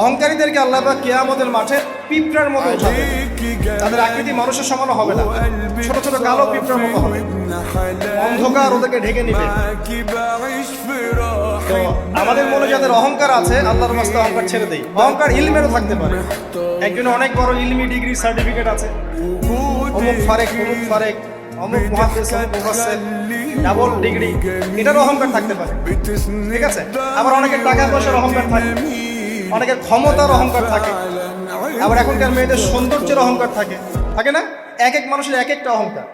অহংকারীদেরকে আল্লাহ পাক কিয়ামতের মাঠে পিঁপড়ার মতো উঠাবে। তাদের আকৃতি মানুষের সমান হবে না, ছোট ছোট কালো পিঁপড়ার মতো হবে। অন্ধকার ওদেরকে ঢেকে নিবে। তো আমাদের মনে যাদের অহংকার আছে, আল্লাহর রাস্তা অহংকার ছেড়ে দেই। অহংকার ইলমেরও থাকতে পারে। একজনের অনেক বড় ইলমি ডিগ্রি সার্টিফিকেট আছে, অমুক ফারেক অমুক ফারেক অমুক মুহাদ্দিস অমুক মুফাসসির, ডাবল ডিগ্রি, এটার অহংকার থাকতে পারে, ঠিক আছে। আবার অনেকের টাকা পয়সার অহংকার থাকে, অনেকের ক্ষমতার অহংকার থাকে, আবার এখনকার মেয়েদের সৌন্দর্যের অহংকার থাকে, থাকে না? এক এক মানুষের এক একটা অহংকার।